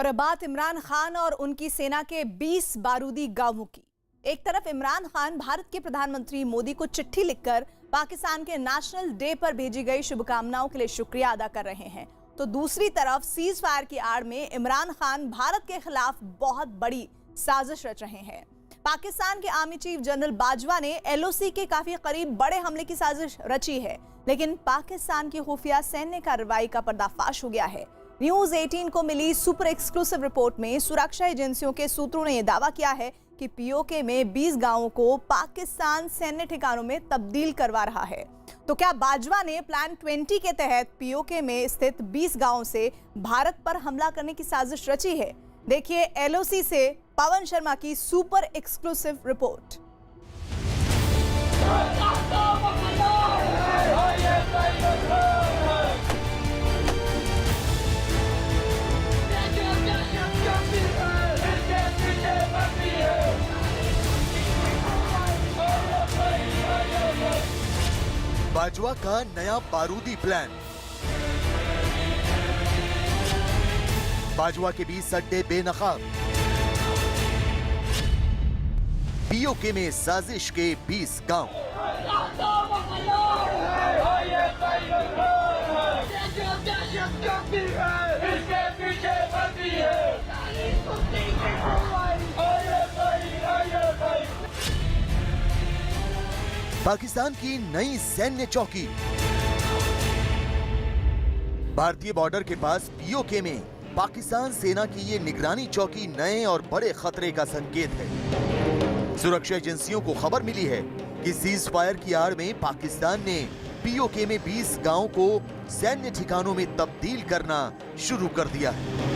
और अब बात इमरान खान और उनकी सेना के 20 बारूदी गांवों की। एक तरफ इमरान खान भारत के प्रधानमंत्री मोदी को चिट्ठी लिखकर पाकिस्तान के नेशनल डे पर भेजी गई शुभकामनाओं के लिए शुक्रिया अदा कर रहे हैं, तो दूसरी तरफ सीज फायर की आड़ में इमरान खान भारत के खिलाफ बहुत बड़ी साजिश रच रहे हैं। पाकिस्तान के आर्मी चीफ जनरल बाजवा ने एलओसी के काफी करीब बड़े हमले की साजिश रची है, लेकिन पाकिस्तान की खुफिया सैन्य कार्रवाई का पर्दाफाश हो गया है। न्यूज 18 को मिली सुपर एक्सक्लूसिव रिपोर्ट में सुरक्षा एजेंसियों के सूत्रों ने यह दावा किया है कि पीओके में 20 गांवों को पाकिस्तान सैन्य ठिकानों में तब्दील करवा रहा है। तो क्या बाजवा ने प्लान 20 के तहत पीओके में स्थित 20 गांवों से भारत पर हमला करने की साजिश रची है? देखिए एलओसी से पवन शर्मा की सुपर एक्सक्लूसिव रिपोर्ट। बाजवा का नया बारूदी प्लान। बाजवा के 20 अड्डे बेनकाब। पीओके में साजिश के 20 गांव। पाकिस्तान की नई सैन्य चौकी। भारतीय बॉर्डर के पास पीओके में पाकिस्तान सेना की ये निगरानी चौकी नए और बड़े खतरे का संकेत है। सुरक्षा एजेंसियों को खबर मिली है कि सीज फायर की आड़ में पाकिस्तान ने पीओके में 20 गांवों को सैन्य ठिकानों में तब्दील करना शुरू कर दिया है।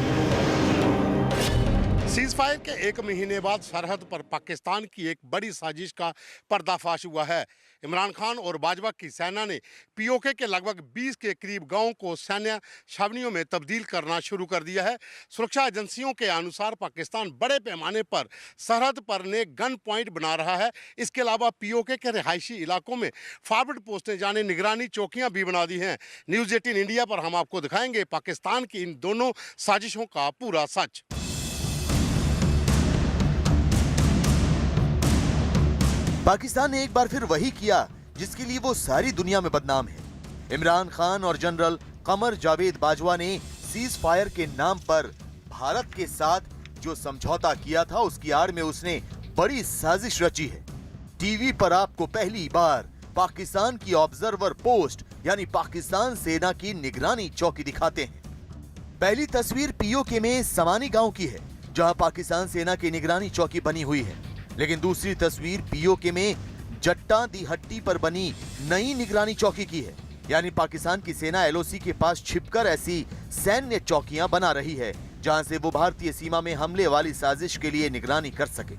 सीज फायर के 1 महीने बाद सरहद पर पाकिस्तान की एक बड़ी साजिश का पर्दाफाश हुआ है। इमरान खान और बाजवा की सेना ने पीओके के लगभग 20 के करीब गांवों को सैन्य छावनियों में तब्दील करना शुरू कर दिया है। सुरक्षा एजेंसियों के अनुसार पाकिस्तान बड़े पैमाने पर सरहद पर ने गन पॉइंट बना रहा है। इसके अलावा पीओके के रिहायशी इलाकों में फॉरवर्ड पोस्टें जाने निगरानी चौकियां भी बना दी हैं। न्यूज़ 18 इंडिया पर हम आपको दिखाएंगे पाकिस्तान की इन दोनों साजिशों का पूरा सच। पाकिस्तान ने एक बार फिर वही किया जिसके लिए वो सारी दुनिया में बदनाम है। इमरान खान और जनरल कमर जावेद बाजवा ने सीज फायर के नाम पर भारत के साथ जो समझौता किया था उसकी आड़ में उसने बड़ी साजिश रची है। टीवी पर आपको पहली बार पाकिस्तान की ऑब्जर्वर पोस्ट यानी पाकिस्तान सेना की निगरानी चौकी दिखाते हैं। पहली तस्वीर पीओके में समानी गांव की है जहां पाकिस्तान सेना की निगरानी चौकी बनी हुई है, लेकिन दूसरी तस्वीर पीओके में जट्टा दी हट्टी पर बनी नई निगरानी चौकी की है, यानी पाकिस्तान की सेना एलओसी के पास छिपकर ऐसी सैन्य चौकियां बना रही है जहां से वो भारतीय सीमा में हमले वाली साजिश के लिए निगरानी कर सके।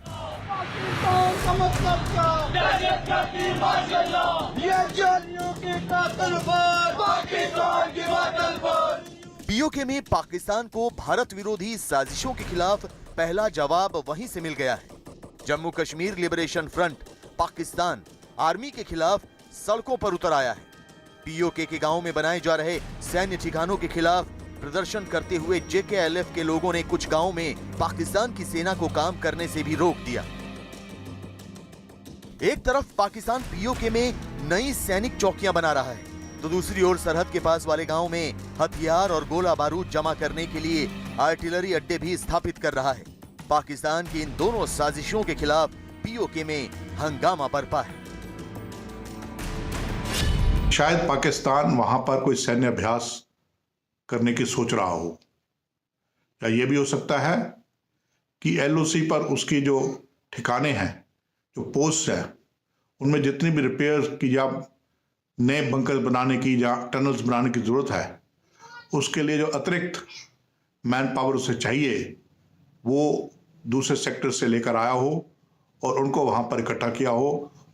पीओके में पाकिस्तान को भारत विरोधी साजिशों के खिलाफ पहला जवाब वहीं से मिल गया है। Jammu Kashmir liberation front Pakistan army के खिलाफ सड़कों पर उतर आया है। पीओके के गांव में बनाए जा रहे सैन्य ठिकानों के खिलाफ प्रदर्शन करते हुए जेकेएलएफ के लोगों ने कुछ गांवों में पाकिस्तान की सेना को काम करने से भी रोक दिया। एक तरफ पाकिस्तान पीओके में नई सैनिक चौकियां बना रहा है, तो दूसरी ओर सरहद के पास वाले गांव में हथियार और गोला बारूद जमा करने के लिए आर्टिलरी अड्डे भी स्थापित कर रहा है। पाकिस्तान की इन दोनों साजिशों के खिलाफ पीओके में हंगामा बरपा है। शायद पाकिस्तान वहां पर कोई सैन्य अभ्यास करने की सोच रहा हो, या यह भी हो सकता है कि एलओसी पर उसकी जो ठिकाने हैं, जो पोस्ट है, उनमें जितनी भी रिपेयर की या नए बंकर बनाने की या टनल्स बनाने की जरूरत है, उसके लिए जो अतिरिक्त मैन पावर उसे चाहिए वो दूसरे सेक्टर से लेकर आया हो और उनको वहां पर इकट्ठा किया हो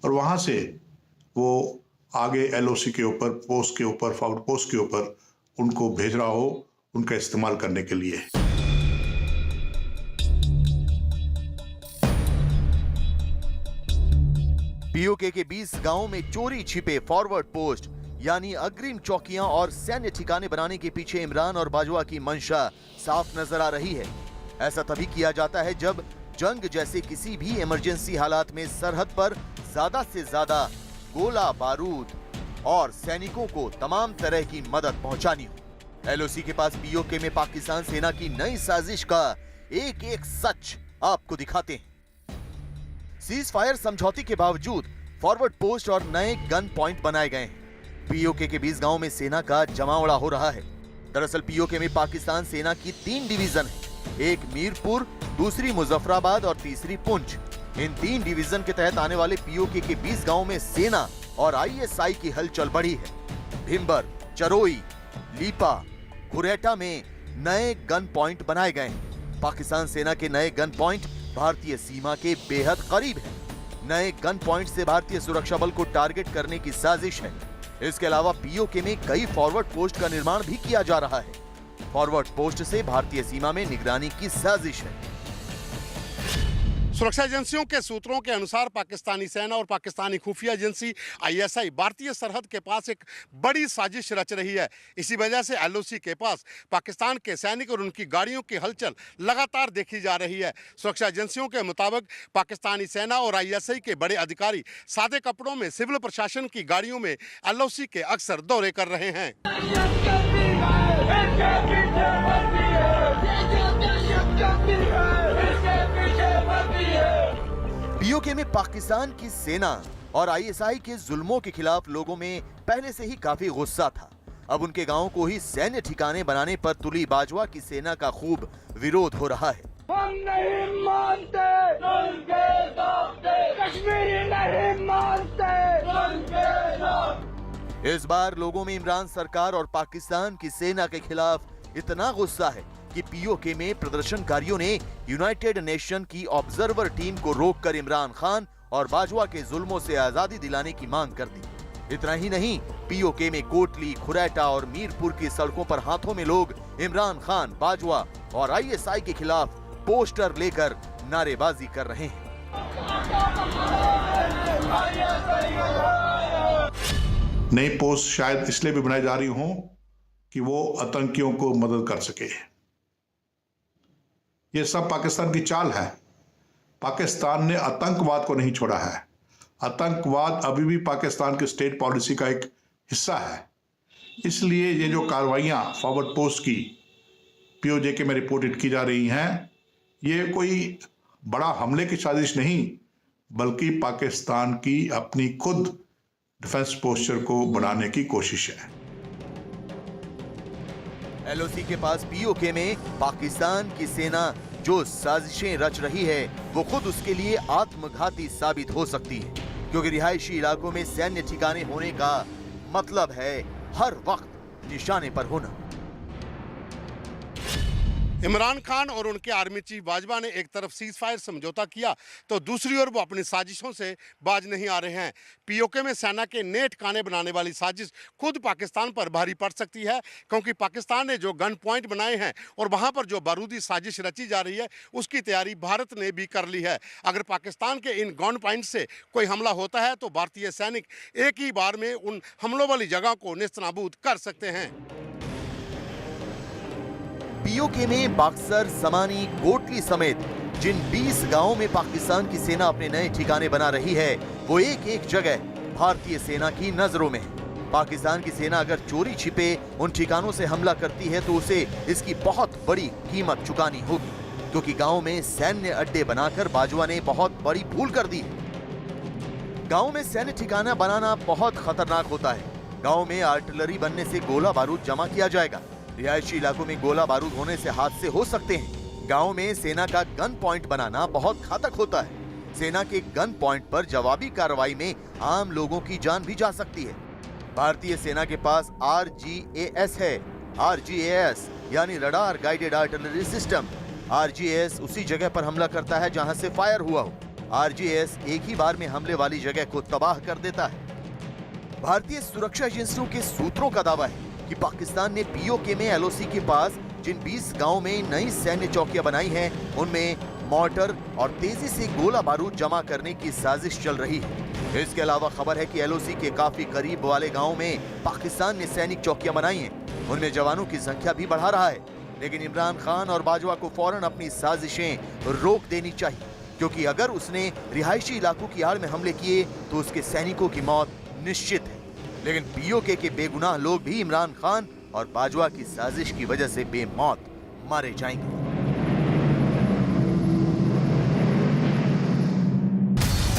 और वहां से वो आगे एलओसी के ऊपर, पोस्ट के ऊपर, फॉरवर्ड पोस्ट के ऊपर उनको भेज रहा हो उनका इस्तेमाल करने के लिए। पीओके के 20 गांवों में चोरी छिपे फॉरवर्ड पोस्ट यानी अग्रिम चौकियां और सैन्य ठिकाने बनाने के पीछे इमरान और बाजवा की मंशा साफ नजर आ रही है। ऐसा तभी किया जाता है जब जंग जैसे किसी भी इमरजेंसी हालात में सरहद पर ज्यादा से ज्यादा गोला बारूद और सैनिकों को तमाम तरह की मदद पहुंचानी हो। एलओसी के पास पीओके में पाकिस्तान सेना की नई साजिश का एक एक सच आपको दिखाते हैं। सीज फायर समझौते के बावजूद फॉरवर्ड पोस्ट और नए गन पॉइंट बनाए गए हैं। पीओके के 20 गांव में सेना का जमावड़ा हो रहा है। दरअसल पीओके में पाकिस्तान सेना की 3 डिवीजन है, एक मीरपुर, दूसरी मुजफ्फराबाद और तीसरी पुंछ। इन 3 डिवीजन के तहत आने वाले पीओके के 20 गांव में सेना और आईएसआई की हलचल बढ़ी है। भिम्बर, चरोई, लीपा, खुरेटा में नए गन पॉइंट बनाए गए हैं। पाकिस्तान सेना के नए गन पॉइंट भारतीय सीमा के बेहद करीब है। नए गन पॉइंट से भारतीय सुरक्षा बल को टारगेट करने की साजिश है। इसके अलावा पीओके में कई फॉरवर्ड पोस्ट का निर्माण भी किया जा रहा है। फॉरवर्ड पोस्ट से भारतीय सीमा में निगरानी की साजिश है। सुरक्षा एजेंसियों के सूत्रों के अनुसार पाकिस्तानी सेना और पाकिस्तानी खुफिया एजेंसी आईएसआई भारतीय सरहद के पास एक बड़ी साजिश रच रही है। इसी वजह से एलओसी के पास पाकिस्तान के सैनिक और उनकी गाड़ियों की हलचल लगातार देखी जा रही है। सुरक्षा एजेंसियों के मुताबिक पाकिस्तानी सेना और आईएसआई के बड़े अधिकारी सादे कपड़ों में सिविल प्रशासन की गाड़ियों में एलओसी के अक्सर दौरे कर रहे हैं। पीओके में पाकिस्तान की सेना और आईएसआई के जुल्मों के खिलाफ लोगों में पहले से ही काफी गुस्सा था। अब उनके गांवों को ही सैन्य ठिकाने बनाने पर तुली बाजवा की सेना का खूब विरोध हो रहा है। हम नहीं मानते, कश्मीरी नहीं मानते। इस बार लोगों में इमरान सरकार और पाकिस्तान की सेना के खिलाफ इतना गुस्सा है कि पीओके में प्रदर्शनकारियों ने यूनाइटेड नेशन की ऑब्जर्वर टीम को रोककर इमरान खान और बाजवा के जुल्मों से आजादी दिलाने की मांग कर दी। इतना ही नहीं, पीओके में कोटली, खुरैटा और मीरपुर की सड़कों पर हाथों में लोग इमरान खान, बाजवा और आईएसआई के खिलाफ पोस्टर लेकर नारेबाजी कर रहे हैं। नई पोस्ट शायद इसलिए भी बनाई जा रही हो कि वो आतंकियों को मदद कर सके। ये सब पाकिस्तान की चाल है। पाकिस्तान ने आतंकवाद को नहीं छोड़ा है। आतंकवाद अभी भी पाकिस्तान की स्टेट पॉलिसी का एक हिस्सा है। इसलिए ये जो कार्रवाइयाँ फॉरवर्ड पोस्ट की पीओके में रिपोर्टेड की जा रही हैं, ये कोई बड़ा हमले की साजिश नहीं, बल्कि पाकिस्तान की अपनी खुद डिफेंस पोस्चर को बनाने की कोशिश है। एलओसी के पास पीओके में पाकिस्तान की सेना जो साजिशें रच रही है, वो खुद उसके लिए आत्मघाती साबित हो सकती है, क्योंकि रिहायशी इलाकों में सैन्य ठिकाने होने का मतलब है हर वक्त निशाने पर होना। इमरान खान और उनके आर्मी चीफ बाजवा ने एक तरफ सीज फायर समझौता किया तो दूसरी ओर वो अपनी साजिशों से बाज नहीं आ रहे हैं। पीओके में सेना के नए ठिकाने बनाने वाली साजिश खुद पाकिस्तान पर भारी पड़ सकती है, क्योंकि पाकिस्तान ने जो गन पॉइंट बनाए हैं और वहां पर जो बारूदी साजिश रची जा रही है, उसकी तैयारी भारत ने भी कर ली है। अगर पाकिस्तान के इन गन पॉइंट से कोई हमला होता है तो भारतीय सैनिक एक ही बार में उन हमलों वाली जगह को नेस्तनाबूद कर सकते हैं। पीओके में बाक्सर, समानी, कोटली समेत जिन 20 गांवों में पाकिस्तान की सेना अपने नए ठिकाने बना रही है, वो एक एक जगह भारतीय सेना की नजरों में है। पाकिस्तान की सेना अगर चोरी छिपे उन ठिकानों से हमला करती है तो उसे इसकी बहुत बड़ी कीमत चुकानी होगी, क्योंकि गांव में सैन्य अड्डे बनाकर बाजवा ने बहुत बड़ी भूल कर दी है। गांव में सैन्य ठिकाना बनाना बहुत खतरनाक होता है। गांव में आर्टिलरी बनने से गोला बारूद जमा किया जाएगा। रिहायशी इलाकों में गोला बारूद होने से हादसे हो सकते हैं। गांव में सेना का गन पॉइंट बनाना बहुत घातक होता है। सेना के गन पॉइंट पर जवाबी कार्रवाई में आम लोगों की जान भी जा सकती है। भारतीय सेना के पास RGAS है। RGAS यानी radar guided artillery system. RGAS उसी जगह पर हमला करता है जहां से फायर हुआ हो। RGAS एक ही बार में हमले वाली जगह को तबाह कर देता है। भारतीय सुरक्षा एजेंसियों के सूत्रों का दावा है कि पाकिस्तान ने पीओके में एलओसी के पास जिन 20 गांव में नई सैन्य चौकियां बनाई हैं, उनमें मॉर्टर और तेजी से गोला बारूद जमा करने की साजिश चल रही है। इसके अलावा खबर है कि एलओसी के काफी करीब वाले गांव में पाकिस्तान ने सैनिक चौकियां बनाई हैं। उनमें जवानों की संख्या भी बढ़ा रहा है। लेकिन इमरान खान और बाजवा को फौरन अपनी साजिशें रोक देनी चाहिए, क्योंकि अगर उसने रिहायशी इलाकों की आड़ में हमले किए तो उसके सैनिकों की मौत निश्चित है। लेकिन पीओके के बेगुनाह लोग भी इमरान खान और बाजवा की साजिश की वजह से बेमौत मारे जाएंगे।